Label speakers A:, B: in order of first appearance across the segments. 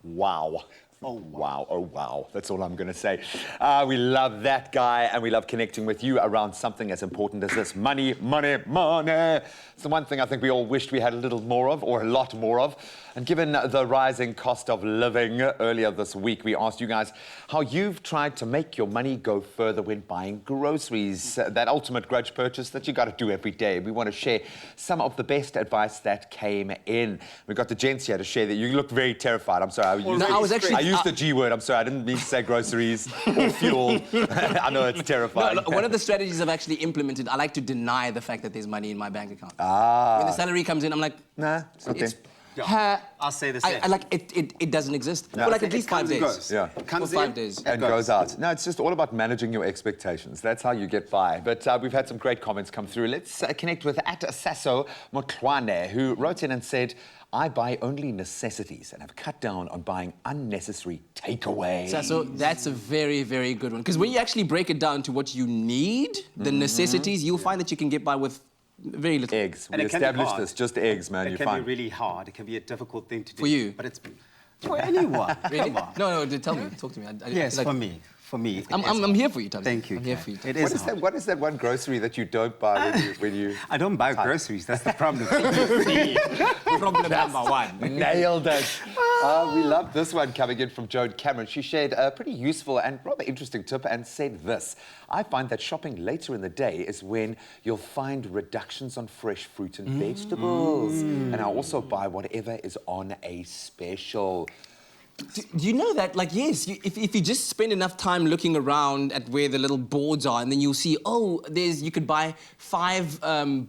A: Wow. Oh, wow. Oh, wow. That's all I'm going to say. We love that guy, and we love connecting with you around something as important as this. Money, money, money. It's the one thing I think we all wished we had a little more of, or a lot more of. And given the rising cost of living earlier this week, we asked you guys how you've tried to make your money go further when buying groceries. That ultimate grudge purchase that you got to do every day. We want to share some of the best advice that came in. We've got the gents here to share that. You look very terrified. I'm sorry. I used the G word. I'm sorry. I didn't mean to say groceries or fuel. I know it's terrifying.
B: No, one of the strategies I've actually implemented, I like to deny the fact that there's money in my bank account.
A: Ah.
B: When the salary comes in, I'm like,
A: nah, it's not there.
C: Yeah, I'll say the same.
B: I like it doesn't exist for like at least 5 days.
A: Yeah,
C: it comes
B: for 5 days
A: and goes out. No, it's just all about managing your expectations. That's how you get by. But we've had some great comments come through. Let's connect with Expresso Motwane, who wrote in and said, I buy only necessities and have cut down on buying unnecessary takeaway.
B: So that's a very, very good one. Because when you actually break it down to what you need, the necessities, you'll find that you can get by with very little.
A: Eggs. We established this, just eggs, man.
C: It can be really hard. It can be a difficult thing to do.
B: For you?
C: But it's for anyone.
B: Really? No, tell me. Talk to me.
C: Yes, like, for me.
B: I'm here for you, Tubbs.
C: Thank you.
B: I'm here for you.
C: It is
A: what is that one grocery that you don't buy when you
C: I don't buy groceries. That's the problem.
B: Problem number one.
A: Nailed it. We love this one coming in from Joan Cameron. She shared a pretty useful and rather interesting tip and said this. I find that shopping later in the day is when you'll find reductions on fresh fruit and vegetables. And I also buy whatever is on a special.
B: Do you know that, like, yes, if you just spend enough time looking around at where the little boards are, and then you'll see, oh, you could buy 5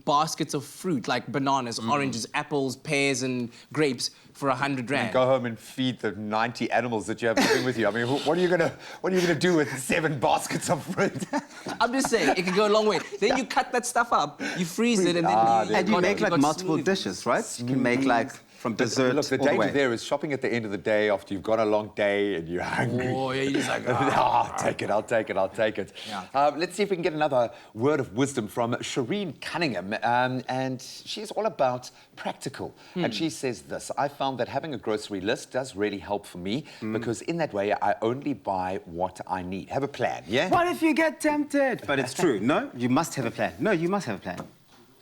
B: baskets of fruit, like bananas, oranges, apples, pears, and grapes for 100 rand.
A: And go home and feed the 90 animals that you have living with you. I mean, what are you gonna do with 7 baskets of fruit?
B: I'm just saying, it can go a long way. Then you cut that stuff up, you freeze it, and then
C: you make like multiple dishes, right? You can make like from dessert.
A: Look, the danger there is shopping at the end of the day after you've got a long day and you're hungry.
B: Oh, yeah, you're just like,
A: I'll take it.
B: Yeah.
A: Let's see if we can get another word of wisdom from Shireen Cunningham. And she's all about practical. And she says this, I found that having a grocery list does really help for me because in that way I only buy what I need. Have a plan, yeah?
C: What if you get tempted? But it's true. No, you must have a plan. No, you must have a plan.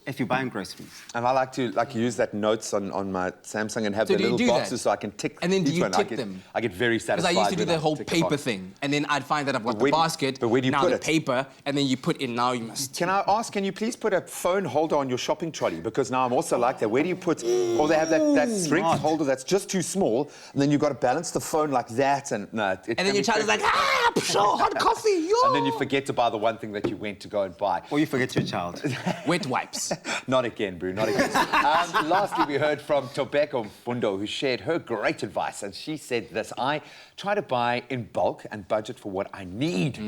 C: If you're buying groceries.
A: And I like to use that notes on my Samsung and have the little boxes so I can tick.
B: And then do you
A: tick
B: them?
A: I get very satisfied.
B: Because I used to do the whole paper thing, and then I'd find that I've got the basket,
A: but where do you
B: now
A: put
B: the
A: it?
B: paper, and then you put in, now you must...
A: Can I ask, can you please put a phone holder on your shopping trolley? Because now I'm also like that. Where do you put... Or they have that strength holder that's just too small, and then you've got to balance the phone like that, and... No,
B: and then your child is like, hot coffee, yo!
A: And then you forget to buy the one thing that you went to go and buy.
C: Or you forget your child.
B: Wet wipes.
A: Not again, Brew, not again. Lastly, we heard from Tobacco Fundo, who shared her great advice, and she said this, I try to buy in bulk and budget for what I need.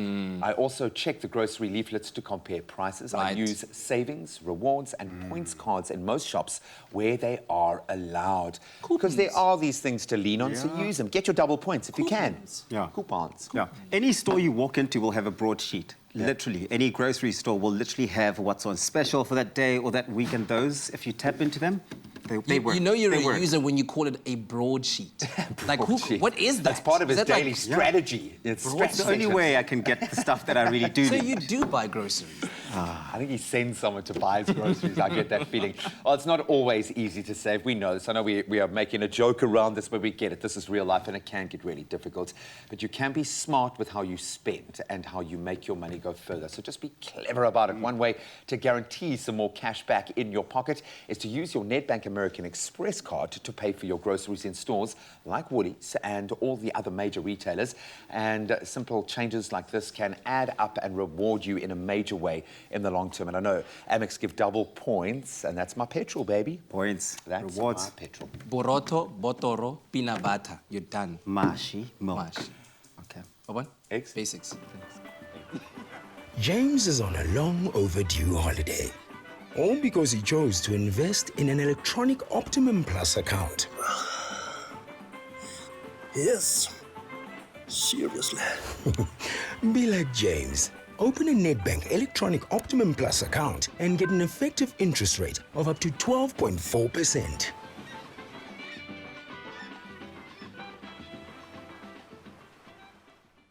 A: I also check the grocery leaflets to compare prices.
B: Right.
A: I use savings, rewards, and points cards in most shops where they are allowed. Because there are these things to lean on, so use them. Get your double points if you can.
C: Yeah.
A: Coupons.
C: Yeah. Any store you walk into will have a broadsheet. Yeah. Literally, any grocery store will literally have what's on special for that day or that week, and those, if you tap into them, they work.
B: You know you're a user when you call it a broadsheet. Like, what is that?
A: That's part of his daily
B: like,
A: strategy. It's
C: the only way I can get the stuff that I really do
B: So
C: need.
B: you do buy groceries?
A: I think he sends someone to buy his groceries. I get that feeling. Well, it's not always easy to save. We know this. I know we are making a joke around this, but we get it. This is real life, and it can get really difficult. But you can be smart with how you spend and how you make your money go further. So just be clever about it. One way to guarantee some more cash back in your pocket is to use your Nedbank American Express card to pay for your groceries in stores like Woolies and all the other major retailers. And simple changes like this can add up and reward you in a major way in the long term. And I know Amex give double points, and that's my petrol, baby.
C: Points.
A: That's
C: rewards.
A: my petrol.
B: Boroto, botoro, peanut butter. You're done.
C: Mashi, milk.
B: Mashi.
C: Okay.
B: What?
A: Eggs?
B: Basics.
D: James is on a long overdue holiday. All because he chose to invest in an electronic Optimum Plus account.
E: Yes. Seriously.
D: Be like James. Open a Nedbank Electronic Optimum Plus account and get an effective interest rate of up to 12.4%.